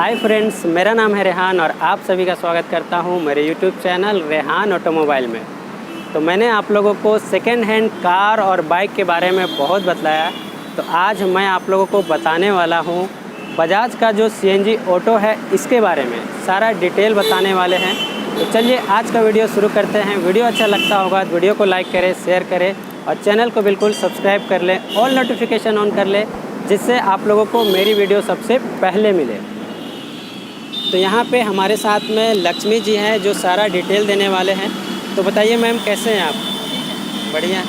Hi friends, मेरा नाम है रेहान और आप सभी का स्वागत करता हूं मेरे यूट्यूब चैनल रेहान ऑटोमोबाइल में। तो मैंने आप लोगों को सेकेंड हैंड कार और बाइक के बारे में बहुत बतलाया, तो आज मैं आप लोगों को बताने वाला हूं बजाज का जो CNG ऑटो है इसके बारे में सारा डिटेल बताने वाले हैं। तो चलिए आज का वीडियो शुरू करते हैं। वीडियो अच्छा लगता होगा तो वीडियो को लाइक करें, शेयर करें और चैनल को बिल्कुल सब्सक्राइब कर लें, ऑल नोटिफिकेशन ऑन कर लें, जिससे आप लोगों को मेरी वीडियो सबसे पहले मिले। तो यहाँ पे हमारे साथ में लक्ष्मी जी हैं जो सारा डिटेल देने वाले हैं। तो बताइए मैम, कैसे हैं आप? बढ़िया।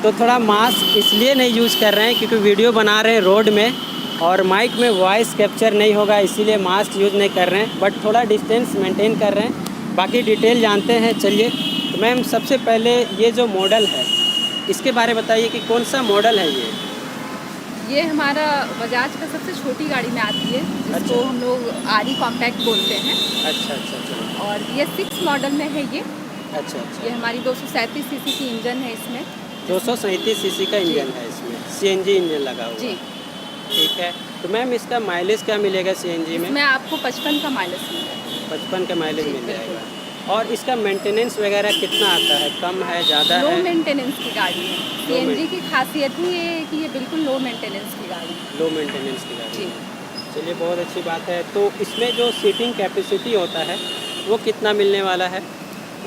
तो थोड़ा मास्क इसलिए नहीं यूज़ कर रहे हैं क्योंकि वीडियो बना रहे हैं रोड में और माइक में वॉइस कैप्चर नहीं होगा, इसीलिए मास्क यूज़ नहीं कर रहे हैं, बट थोड़ा डिस्टेंस मेंटेन कर रहे हैं। बाकी डिटेल जानते हैं। चलिए तो मैम, सबसे पहले ये जो मॉडल है इसके बारे में बताइए कि कौन सा मॉडल है ये हमारा बजाज का सबसे छोटी गाड़ी में आती है, जिसको हम लोग आरी कॉम्पैक्ट बोलते हैं। अच्छा। और ये 6 मॉडल में है ये। अच्छा। ये हमारी 237 सीसी की इंजन है इसमें। 237 सीसी का इंजन है इसमें, CNG इंजन लगा हुआ जी। ठीक है। तो मैम इसका माइलेज क्या मिलेगा CNG में? इसमें आपको 55 का माइलेज मिलेगा। 55 का माइलेज मिल जाएगा। और इसका मेंटेनेंस वगैरह कितना आता है? कम है, ज़्यादा है? लो मेंटेनेंस की गाड़ी है। CNG की खासियत ही ये है कि ये बिल्कुल लो मेंटेनेंस की गाड़ी है। लो मेंटेनेंस की गाड़ी जी। है। चलिए, बहुत अच्छी बात है। तो इसमें जो सीटिंग कैपेसिटी होता है वो कितना मिलने वाला है?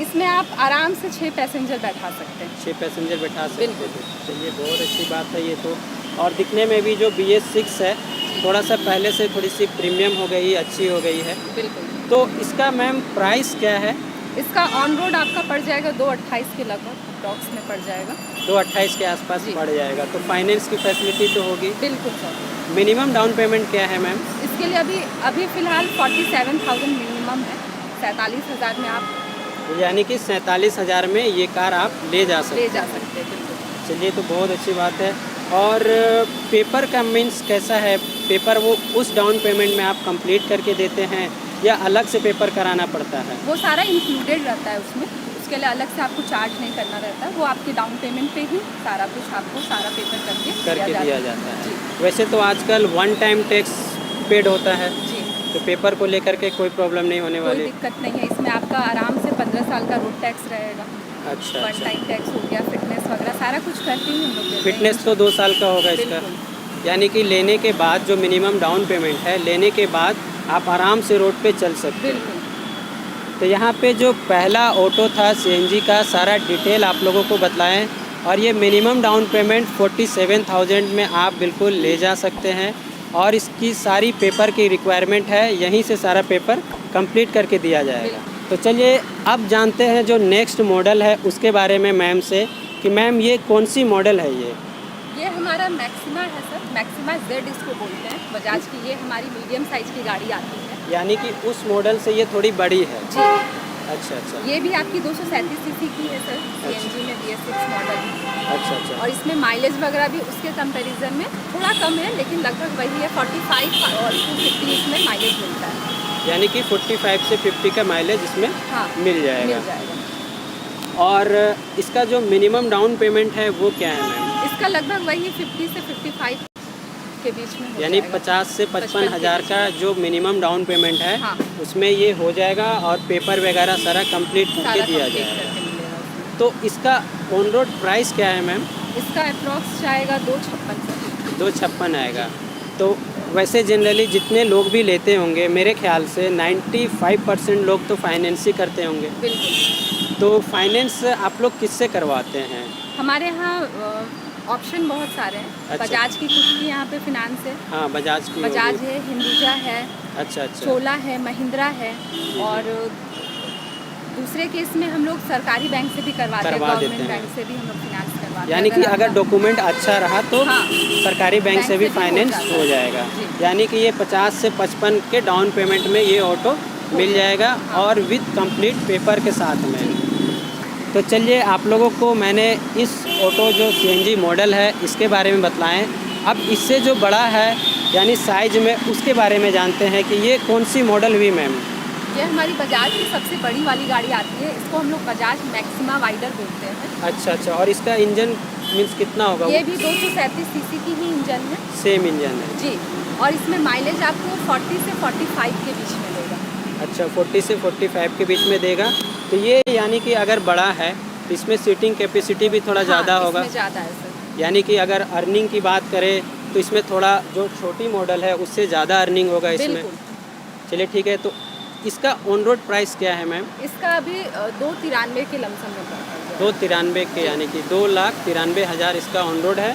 इसमें आप आराम से 6 पैसेंजर बैठा सकते हैं। 6 पैसेंजर बैठा सकते हैं। चलिए, बहुत अच्छी बात है ये तो। और दिखने में भी जो BS6 है थोड़ा सा पहले से थोड़ी सी प्रीमियम हो गई, अच्छी हो गई है। बिल्कुल। तो इसका मैम प्राइस क्या है? इसका ऑन रोड आपका पड़ जाएगा 228 के लगभग अप्रॉक्स में पड़ जाएगा। 228 के आसपास पड़ जाएगा। तो फाइनेंस की फैसिलिटी तो होगी? बिल्कुल सर। मिनिमम डाउन पेमेंट क्या है मैम? इसके लिए अभी फ़िलहाल 47,000 मिनिमम है। 47,000 में आप, यानी कि 47,000 में ये कार आप ले जा सकते हैं। बिल्कुल। चलिए, तो बहुत अच्छी बात है। और पेपर का मीन्स कैसा है? पेपर वो उस डाउन पेमेंट में आप कंप्लीट करके देते हैं या अलग से पेपर कराना पड़ता है? वो सारा इंक्लूडेड रहता है उसमें। उसके लिए अलग से आपको चार्ज नहीं करना रहता है। वो आपके डाउन पेमेंट पे ही सारा कुछ आपको सारा पेपर करके दिया जाता है। वैसे तो आजकल 1 टाइम टैक्स पेड होता है जी। तो पेपर को लेकर के कोई प्रॉब्लम नहीं होने वाली? कोई दिक्कत नहीं है। इसमें आपका आराम से 15 साल का रोड टैक्स रहेगा। अच्छा। 1 टाइम टैक्स हो गया, फिटनेस वगैरह सारा कुछ करते ही हम लोग। फिटनेस तो 2 साल का होगा इसका। यानी कि लेने के बाद जो मिनिमम डाउन पेमेंट है, लेने के बाद आप आराम से रोड पे चल सकते हैं। बिल्कुल। तो यहाँ पे जो पहला ऑटो था CNG का, सारा डिटेल आप लोगों को बताएं। और ये मिनिमम डाउन पेमेंट 47,000 में आप बिल्कुल ले जा सकते हैं। और इसकी सारी पेपर की रिक्वायरमेंट है, यहीं से सारा पेपर कंप्लीट करके दिया जाएगा। तो चलिए अब जानते हैं जो नेक्स्ट मॉडल है उसके बारे में मैम से, कि मैम ये कौन सी मॉडल है? ये हमारा मैक्सिमा है सर। मैक्सिमा Z इसको बोलते हैं बजाज की। ये हमारी मीडियम साइज़ की गाड़ी आती है। यानी कि उस मॉडल से ये थोड़ी बड़ी है? जी। अच्छा। ये भी आपकी 237 सीसी की है सर। CNG में BS6 मॉडल। अच्छा। और इसमें माइलेज वगैरह भी उसके कंपैरिजन में थोड़ा कम है, लेकिन लगभग वही है। 45 और 50 इसमें माइलेज मिलता है। यानी कि 45 से 50 का माइलेज इसमें मिल जाएगा। और इसका जो मिनिमम डाउन पेमेंट है वो क्या है मैम? इसका लगभग वही 50 से 55 के बीच में हो यानी जाएगा। 50 से 55,000 का जो मिनिमम डाउन पेमेंट है उसमें ये हो जाएगा और पेपर वगैरह सारा कंप्लीट करके दिया जाएगा। तो इसका ऑन रोड प्राइस क्या है मैम? इसका अप्रॉक्स जाएगा 256 आएगा। तो वैसे जनरली जितने लोग भी लेते होंगे, मेरे ख्याल से 95% लोग तो फाइनेंस ही करते होंगे। बिल्कुल। तो फाइनेंस आप लोग किससे करवाते हैं? हमारे यहाँ ऑप्शन बहुत सारे हैं। अच्छा। बजाज की खुद की यहाँ पे फिनांस है। हाँ, बजाज की। बजाज है, हिंदुजा है। अच्छा। चोला है, महिंद्रा है। और दूसरे केस में हम लोग सरकारी बैंक से भी करवाते हैं, गवर्नमेंट बैंक से भी हम लोग फिनांस करवाते हैं। यानी कि अगर डॉक्यूमेंट अच्छा रहा तो सरकारी बैंक से भी फाइनेंस हो जाएगा। यानी कि ये 50 से 55 के डाउन पेमेंट में ये ऑटो मिल जाएगा और विद कंप्लीट पेपर के साथ में। तो चलिए, आप लोगों को मैंने इस ऑटो जो CNG मॉडल है इसके बारे में बतलाएं। अब इससे जो बड़ा है यानी साइज में, उसके बारे में जानते हैं कि ये कौन सी मॉडल हुई मैम? ये हमारी बजाज की सबसे बड़ी वाली गाड़ी आती है। इसको हम लोग बजाज मैक्सिमा वाइडर बोलते हैं। अच्छा। और इसका इंजन मीन्स कितना होगा? ये भी 237 सीसी की ही इंजन है। सेम इंजन है जी। और इसमें माइलेज आपको 40 से 45 के बीच में देगा। अच्छा, 40 से 45 के बीच में देगा। तो ये यानी कि अगर बड़ा है तो इसमें सीटिंग कैपेसिटी भी थोड़ा ज़्यादा होगा। इसमें ज़्यादा है सर। यानी कि अगर अर्निंग की बात करें तो इसमें थोड़ा जो छोटी मॉडल है उससे ज़्यादा अर्निंग होगा इसमें। बिल्कुल। चलिए ठीक है। तो इसका ऑन रोड प्राइस क्या है मैम? इसका अभी 293 के लमसम में पड़ता है। 293 के, यानी कि 2,93,000 इसका ऑन रोड है।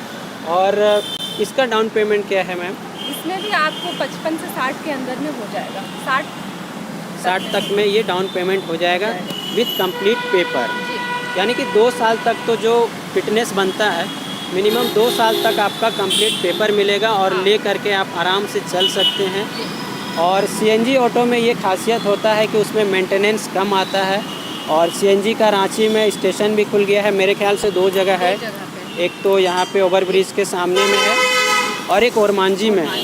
और इसका डाउन पेमेंट क्या है मैम? इसमें भी आपको 55 से 60 के अंदर में हो जाएगा। 60 तक में ये डाउन पेमेंट हो जाएगा विथ कंप्लीट पेपर। जी। यानी कि 2 साल तक तो जो फिटनेस बनता है, मिनिमम 2 साल तक आपका कंप्लीट पेपर मिलेगा और हाँ। ले करके आप आराम से चल सकते हैं। जी। और सीएनजी ऑटो में ये खासियत होता है कि उसमें मेंटेनेंस कम आता है। और सीएनजी का रांची में स्टेशन भी खुल गया है, मेरे ख्याल से 2 जगह है। 2 जगह पे। एक तो यहाँ पे ओवरब्रिज के सामने में है और एक ओरमांझी में है।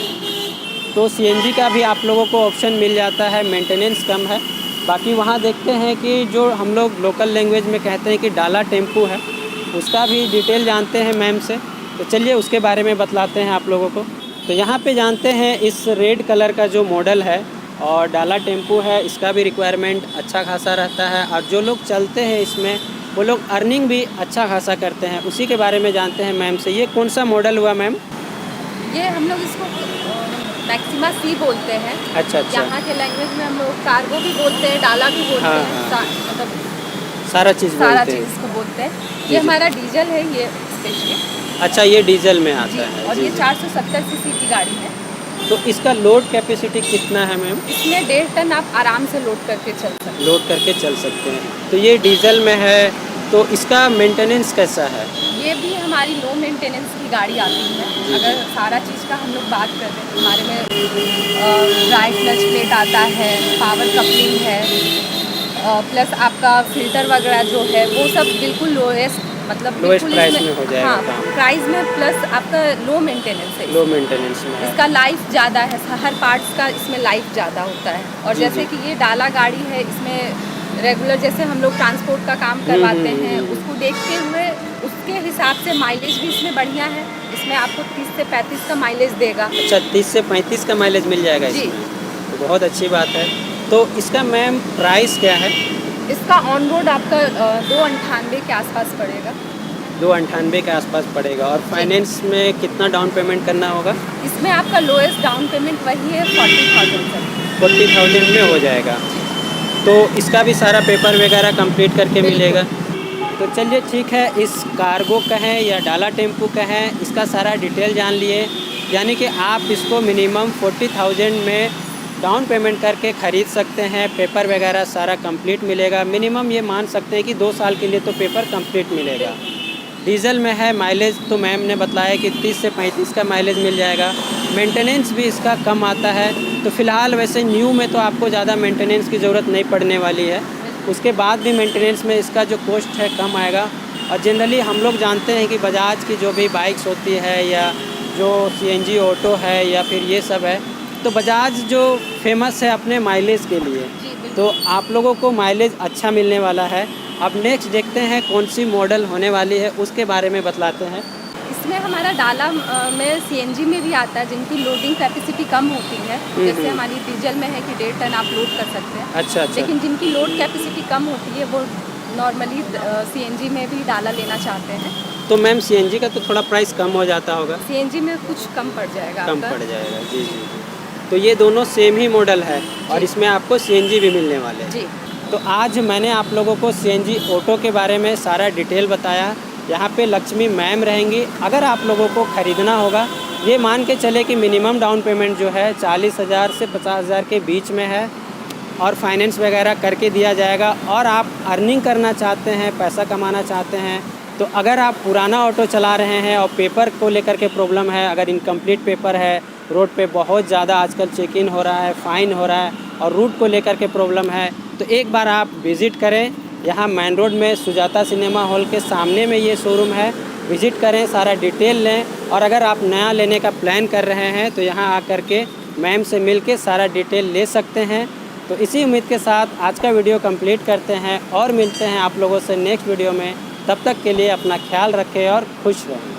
तो सीएनजी का भी आप लोगों को ऑप्शन मिल जाता है, मेंटेनेंस कम है। बाकी वहाँ देखते हैं कि जो हम लोग लोकल लैंग्वेज में कहते हैं कि डाला टेम्पू है, उसका भी डिटेल जानते हैं मैम से। तो चलिए उसके बारे में बतलाते हैं आप लोगों को। तो यहाँ पे जानते हैं इस रेड कलर का जो मॉडल है और डाला टेम्पू है, इसका भी रिक्वायरमेंट अच्छा खासा रहता है। और जो लोग चलते हैं इसमें वो लोग अर्निंग भी अच्छा खासा करते हैं। उसी के बारे में जानते हैं मैम से। ये कौन सा मॉडल हुआ मैम? ये हम लोग इसको मैक्सिमा सी बोलते हैं। अच्छा अच्छा। यहाँ के लैंग्वेज में हम लोग कार्गो भी बोलते हैं, डाला भी बोलते हाँ, हैं। हाँ। मतलब सारा चीज़ सारा बोलते चीज़ हैं। इसको बोलते हैं। जी, ये जी। हमारा डीजल है, ये स्पेशली। अच्छा, ये डीजल में आता है। और जी, ये जी। 470 सीसी की गाड़ी है। तो इसका लोड कैपेसिटी कितना है मैम? इसमें 1.5 टन आप आराम से लोड करके चल सकते हैं। लोड करके चल सकते हैं। तो ये डीजल में है, तो इसका मेंटेनेंस कैसा है? ये भी हमारी लो मेंटेनेंस की गाड़ी आती है। अगर सारा चीज़ का हम लोग बात कर रहे हैं, हमारे में ड्राई क्लच प्लेट आता है, पावर कपलिंग है, प्लस आपका फिल्टर वगैरह जो है वो सब बिल्कुल लोएस्ट, मतलब लोएस्ट बिल्कुल प्राइस इसमें- में हो जाएगा हाँ, काम। प्राइस में, प्लस आपका लो मेंटेनेंस है। लो मेंटेनेंस में है। इसका लाइफ ज़्यादा है, हर पार्ट्स का इसमें लाइफ ज़्यादा होता है। और जी, जैसे जी। कि ये डाला गाड़ी है, इसमें रेगुलर जैसे हम लोग ट्रांसपोर्ट का काम करवाते हैं, उसको देखते हुए उसके हिसाब से माइलेज भी इसमें बढ़िया है। इसमें आपको 30 से 35 का माइलेज देगा। अच्छा, 30 से 35 का माइलेज मिल जाएगा जी। इसमें। तो बहुत अच्छी बात है। तो इसका मैम प्राइस क्या है? इसका ऑन रोड आपका 298 के आसपास पड़ेगा। 298 के आसपास पड़ेगा। और फाइनेंस में कितना डाउन पेमेंट करना होगा? इसमें आपका लोएस्ट डाउन पेमेंट वही है 40,000 तक। 40,000 में हो जाएगा। तो इसका भी सारा पेपर वगैरह कंप्लीट करके बिल्कुल। मिलेगा। तो चलिए ठीक है, इस कार्गो का है या डाला टेम्पू का है, इसका सारा डिटेल जान लिए। यानी कि आप इसको मिनिमम 40,000 में डाउन पेमेंट करके ख़रीद सकते हैं। पेपर वगैरह सारा कंप्लीट मिलेगा। मिनिमम ये मान सकते हैं कि 2 साल के लिए तो पेपर कंप्लीट मिलेगा। डीजल में है, माइलेज तो मैम ने बताया कि 30 से 35 का माइलेज मिल जाएगा। मेंटेनेंस भी इसका कम आता है। तो फ़िलहाल वैसे न्यू में तो आपको ज़्यादा मेंटेनेंस की ज़रूरत नहीं पड़ने वाली है। उसके बाद भी मेंटेनेंस में इसका जो कॉस्ट है कम आएगा। और जनरली हम लोग जानते हैं कि बजाज की जो भी बाइक्स होती है या जो सीएनजी ऑटो है या फिर ये सब है, तो बजाज जो फेमस है अपने माइलेज के लिए। जी, बिल्कुल। तो आप लोगों को माइलेज अच्छा मिलने वाला है। अब नेक्स्ट देखते हैं कौन सी मॉडल होने वाली है, उसके बारे में बतलाते हैं। इसमें हमारा डाला में सीएनजी में भी आता है, जिनकी लोडिंग कैपेसिटी कम होती है। जैसे हमारी डीजल में है कि 1.5 टन आप लोड कर सकते हैं। अच्छा अच्छा। लेकिन जिनकी लोड कैपेसिटी कम होती है वो नॉर्मली सीएनजी में भी डाला लेना चाहते हैं। तो मैम सीएनजी का तो थोड़ा प्राइस कम हो जाता होगा? सीएनजी में कुछ कम पड़ जाएगा कम आपका। पड़ जाएगा। जी जी। तो ये दोनों सेम ही मॉडल है और इसमें आपको सीएनजी भी मिलने वाले हैं। जी। तो आज मैंने आप लोगों को सीएनजी ऑटो के बारे में सारा डिटेल बताया। यहाँ पे लक्ष्मी मैम रहेंगी। अगर आप लोगों को ख़रीदना होगा, ये मान के चले कि मिनिमम डाउन पेमेंट जो है 40,000 से 50,000 के बीच में है और फाइनेंस वगैरह करके दिया जाएगा। और आप अर्निंग करना चाहते हैं, पैसा कमाना चाहते हैं, तो अगर आप पुराना ऑटो चला रहे हैं और पेपर को लेकर के प्रॉब्लम है, अगर इनकम्प्लीट पेपर है, रोड पे बहुत ज़्यादा आजकल चेक इन हो रहा है, फ़ाइन हो रहा है और रूट को लेकर के प्रॉब्लम है, तो एक बार आप विज़िट करें। यहाँ मेन रोड में सुजाता सिनेमा हॉल के सामने में ये शोरूम है। विज़िट करें, सारा डिटेल लें। और अगर आप नया लेने का प्लान कर रहे हैं तो यहाँ आकर के मैम से मिल के सारा डिटेल ले सकते हैं। तो इसी उम्मीद के साथ आज का वीडियो कंप्लीट करते हैं और मिलते हैं आप लोगों से नेक्स्ट वीडियो में। तब तक के लिए अपना ख्याल रखें और खुश रहें।